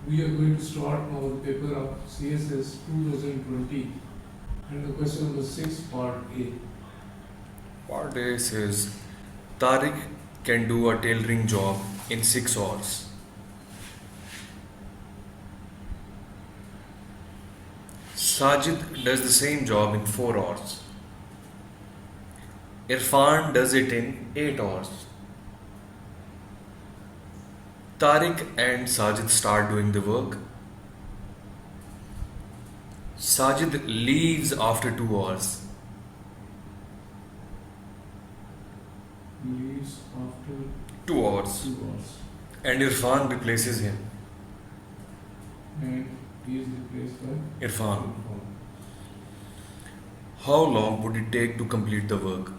We are going to start our paper of CSS 2020 and the question number 6 part A. Part A says Tariq can do a tailoring job in 6 hours. Sajid does the same job in 4 hours. Irfan does it in 8 hours. Tariq and Sajid start doing the work. Sajid leaves after 2 hours. Leaves after 2 hours. 2 hours. And Irfan replaces him. And he is replaced by Irfan. How long would it take to complete the work?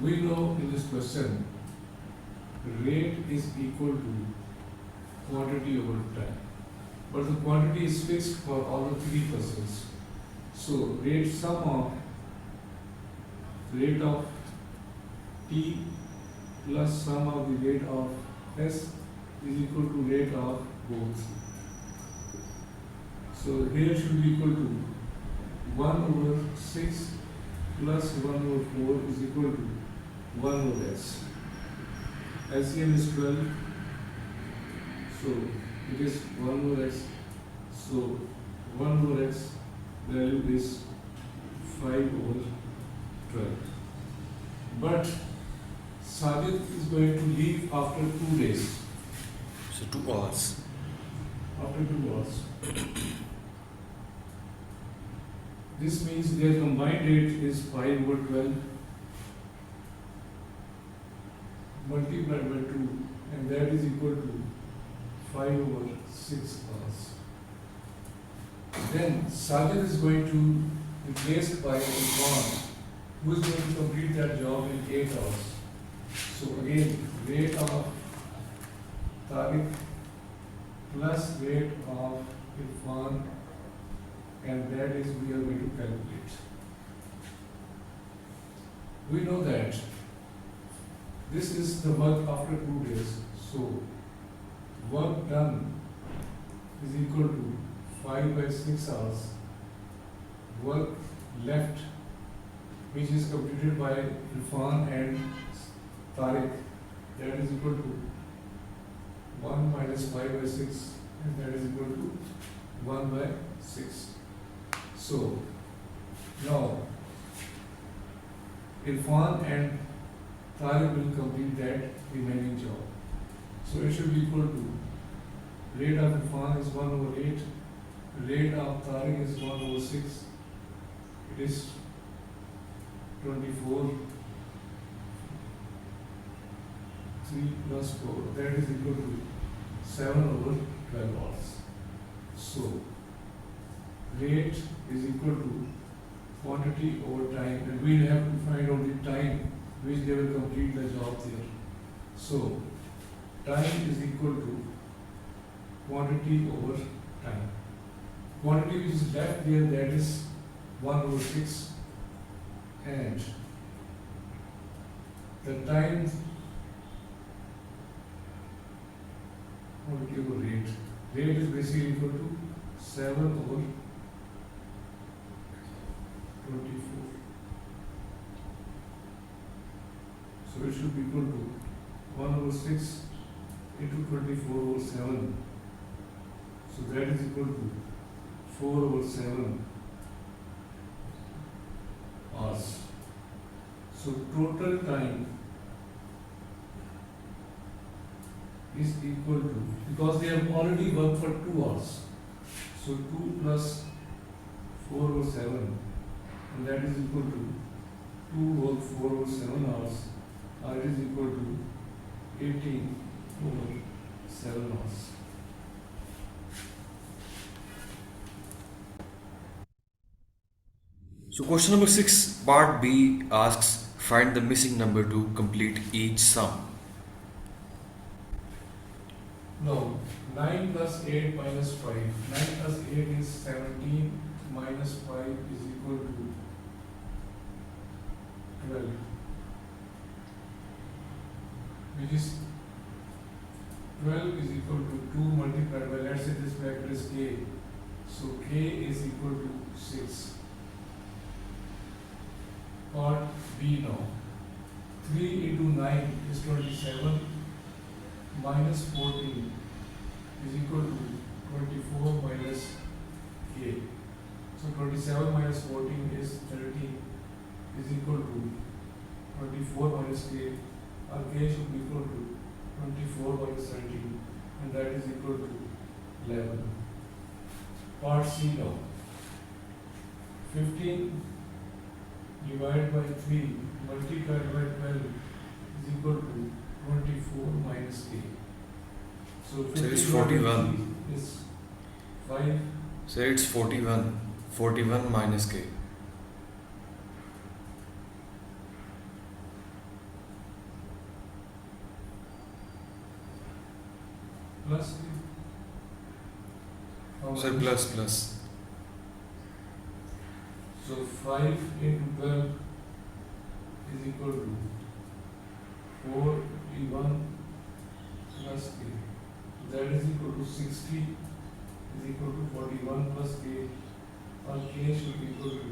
We know in this question rate is equal to quantity over time, but the quantity is fixed for all the three persons. So rate sum of rate of T plus sum of the rate of S is equal to rate of both. So here should be equal to 1 over 6 plus 1 over 4 is equal to 1 over S. LCM is 12, so it is 1 over X. So 1 over X value is 5 over 12. But Sajid is going to leave after 2 days. So 2 hours. After 2 hours. This means their combined rate is 5 over 12 multiplied by 2, and that is equal to 5 over 6 hours. Then Sajid is going to be replaced by Irfan, who is going to complete that job in 8 hours. So again, rate of Tariq plus rate of Irfan, and that is we are going to calculate. We know that this is the work after 2 days. So work done is equal to 5 by 6 hours. Work left, which is completed by Irfan and Tariq, that is equal to 1 minus 5 by 6, and that is equal to 1 by 6. So now Irfan and Tariq will complete that remaining job. So it should be equal to rate of Irfan is 1 over 8, rate of Tariq is 1 over 6, it is 24, 3 plus 4, that is equal to 7 over 12 hours. So rate is equal to quantity over time, and we have to find out the time which they will complete the job there. So time is equal to quantity over time. Quantity which is left there, that is 1 over 6, and the time quantity over rate. Rate is basically equal to 7 over 24. So it should be equal to 1 over 6 into 24 over 7. So that is equal to 4 over 7 hours. So total time is equal to, because they have already worked for 2 hours. So 2 plus 4 over 7, and that is equal to 2 work 4 over 7 hours, or it is equal to 18 over 7 hours. So question number 6, part B asks find the missing number to complete each sum. No, 9 plus 8 minus 5. 9 plus 8 is 17 minus 5 is equal to 12. which is 12 is equal to 2 multiplied by, let's say this vector is k, so k is equal to 6. Part B now. 3 into 9 is 27 minus 14 is equal to 24 minus k. So 27 minus 14 is 13 is equal to 24 minus k, or k should be equal to 24 minus 13, and that is equal to 11. Part C now. 15 divided by 3 multiplied by 12 is equal to 24 minus k. So it's 41. Is 5. So it's 41. 41 minus k. Plus k. So plus. So 5 into 12 is equal to 41 plus k. That is equal to 60 is equal to 41 plus k, or k should be equal to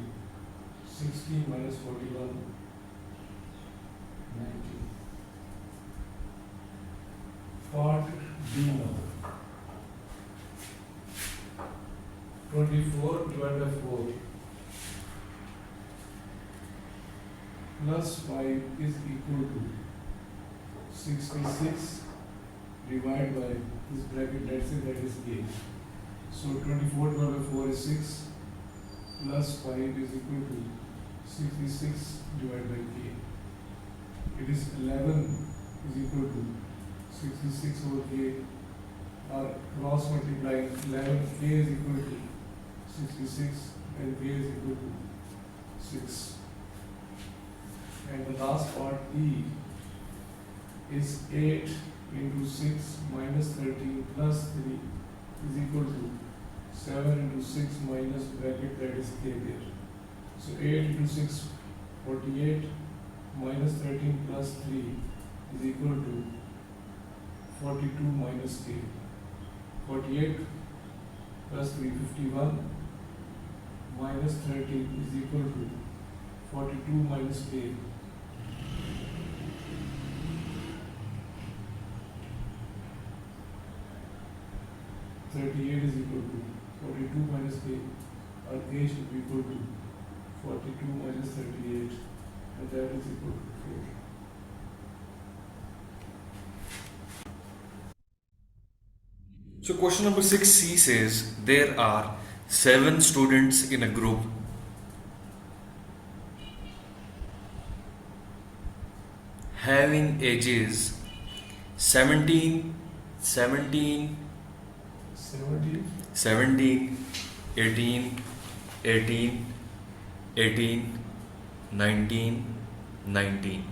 60 minus 41, 90. Part B now. 24 divided by 4 plus 5 is equal to 66 divided by this bracket, let's say that is k. So 24 divided by 4 is 6 plus 5 is equal to 66 divided by k. It is 11 is equal to 66 over k, or cross multiplying 11, k is equal to 66 and k is equal to 6. And the last part E is 8 into 6 minus 13 plus 3 is equal to 7 into 6 minus bracket, that is k there. So 8 into 6, 48 minus 13 plus 3 is equal to 42 minus k. 48 plus 3, 51 minus 13 is equal to 42 minus k. 38 is equal to 42 minus k, or k should be equal to 42 minus 38, and that is equal to 4. So question number 6C says there are 7 students in a group. Having ages 17, 18, 18, 19.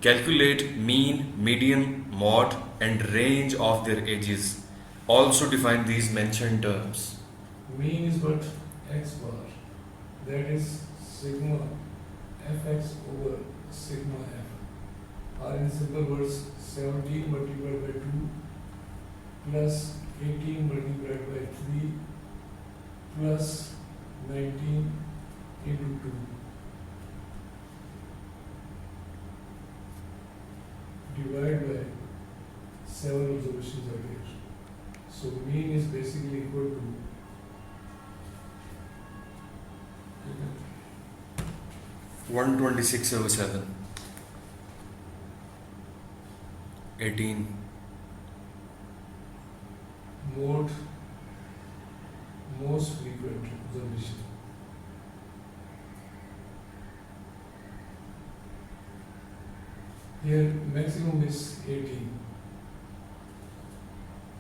Calculate mean, median, mod and range of their ages. Also define these mentioned terms. Mean is but x bar, that is sigma fx over sigma f, or in simple words 17 multiplied by 2 plus 18 multiplied by 3 plus 19 into 2 divided by 7 observations are there. So mean is basically equal to 126 over 7. 18. Mode most frequent observation. Here maximum is 18.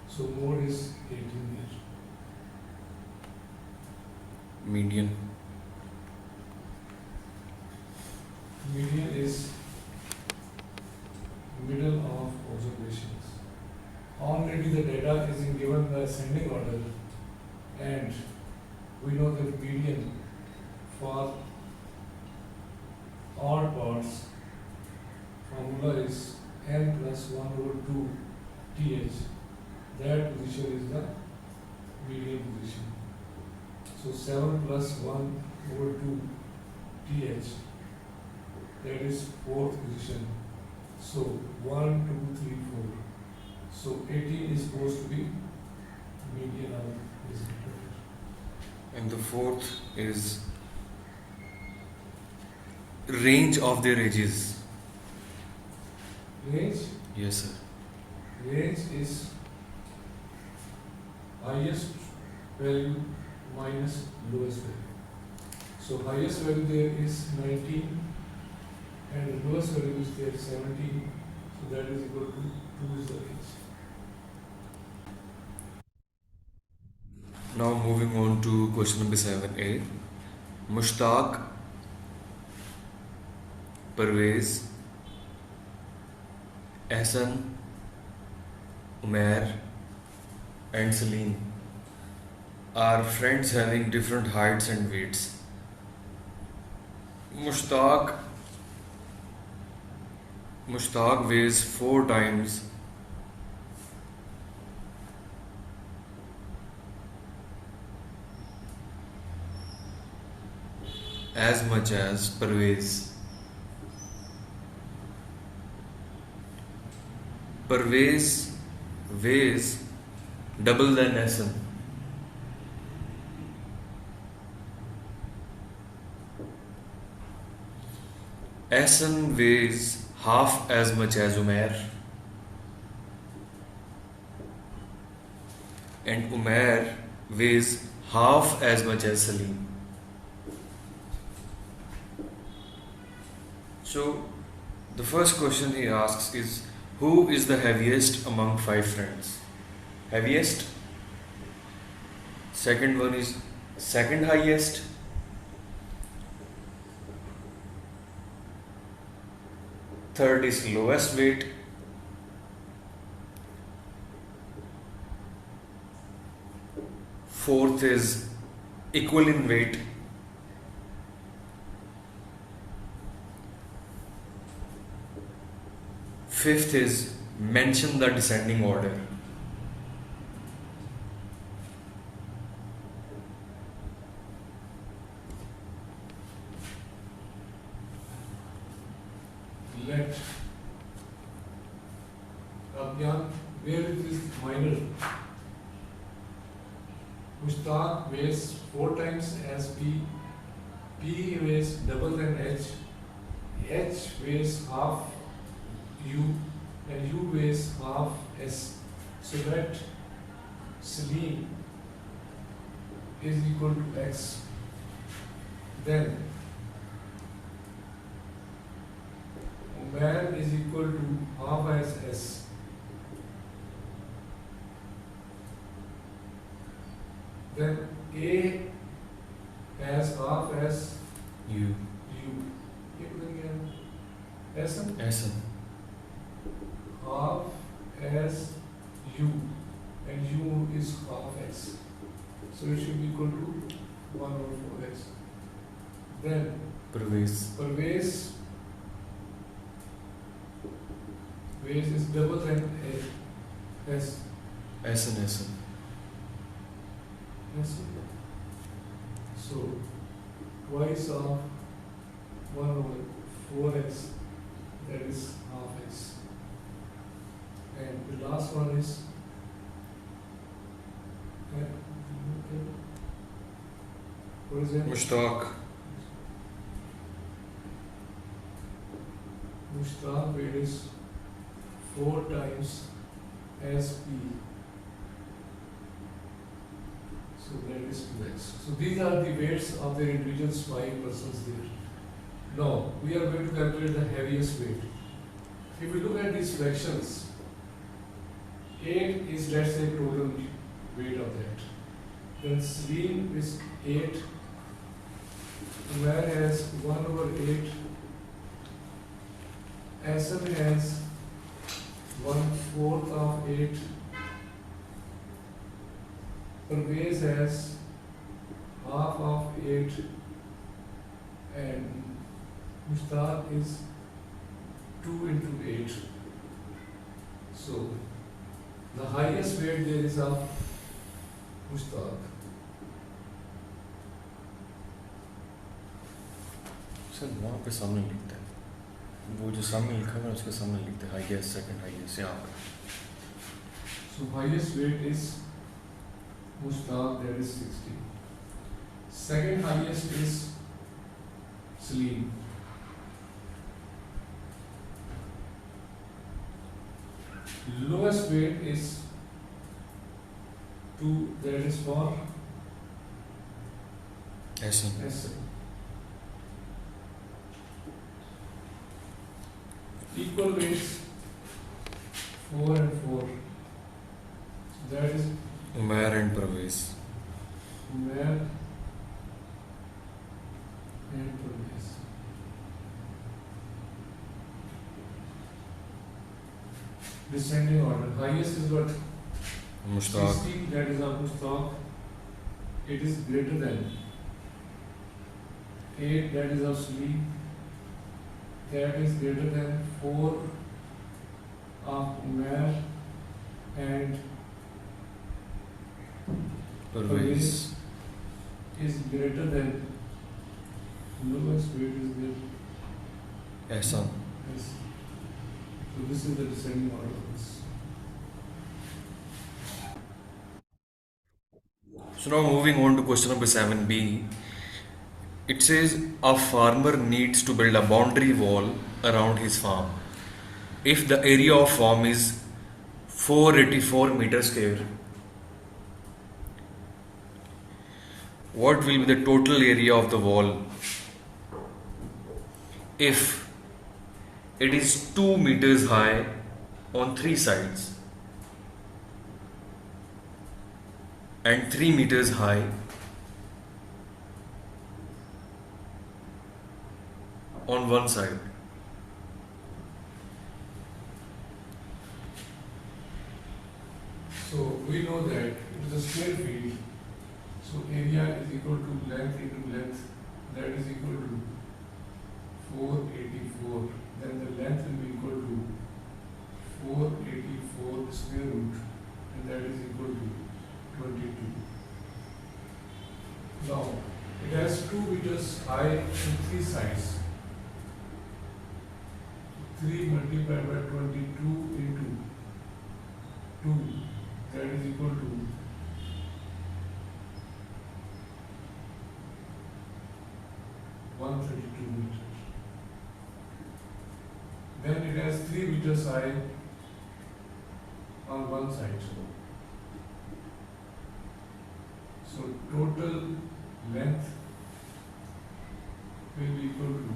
So mode is 18 here. Median. Median is middle of observations. Already the data is in given the ascending order, and we know that median for odd parts formula is So 7 plus 1 over 2 th, that is fourth position. So 1, 2, 3, 4. So 18 is supposed to be median of this interval. And the fourth is range of their ages. Range? Yes, sir. Range is highest value minus lowest value. So highest value there is 19 and the lowest value is there 17. So that is equal to 2 is the range. Now moving on to question number 7a. Mushtaq, Parvez, Ehsan, Umair and Salim are friends having different heights and weights. Mushtaq weighs 4 times as much as Parvez. Parvez weighs double than Ehsan. Ehsan weighs half as much as Umair. And Umair weighs half as much as Salim. So, the first question he asks is, who is the heaviest among 5 friends? Heaviest. Second one is second highest. Third is lowest weight. Fourth is equal in weight. Fifth is mention the descending order. Let Abyan, where it is minor. Mushtaq weighs 4 times as P. P weighs double than H. H weighs half U and U weighs half S. So that Salim is equal to X. Then Umair is equal to half as S. Then A has half as U. U. Again. Ehsan Ehsan. half as U and U is half X. So it should be equal to 1 over 4X. Then Parvez. Parvez weight is double than A. S. Ehsan. So twice of 1 over 4x, that is half x. And the last one is what is that? Mushtaq. Mushtaq weight is 4 times as P. So that is 2x. So these are the weights of the individual 5 persons there. Now we are going to calculate the heaviest weight. If we look at these fractions, 8 is, let's say, total weight of that. Then Salim is 8. Umair has 1 over 8. Ehsan has 1/4 of 8. Parvez has half of 8. And Mushtaq is 2 into 8. So the highest weight there is of Mushtaq. Sir वहाँ पे सामने लिखते हैं, वो जो सामने लिखा हुआ है उसके सामने लिखते हैं हाईएस्ट, सेकंड हाईएस्ट यहाँ पर. So highest weight is Mustaq, that is 60. Second highest is Salim. Lowest weight is 2, that is for ऐसा. Hassan. Equal weights 4 and 4. That is Umair and Pervez. Umair and Pervez. Descending order. Highest is what? Mushtaq. 60, that is of Mustaq. It is greater than 8, that is of Sleep. That is greater than 4 of Umair and Pervez. is greater than lowest weight is there. ऐसा. Yes. So this is the descending order of this. So now moving on to question number 7b. It says a farmer needs to build a boundary wall around his farm. If the area of farm is 484 meters square, what will be the total area of the wall if it is 2 meters high on 3 sides and 3 meters high on one side? So we know that it is a square field. So area is equal to length into length. That is equal to 484. Then the length will be equal to 484 square root, and that is equal to 22. Now it has 2 meters high and 3 sides. 3 multiplied by 22 into 2, that is equal to 132 meters. Then it has 3 meters high on one side. So total length will be equal to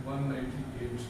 198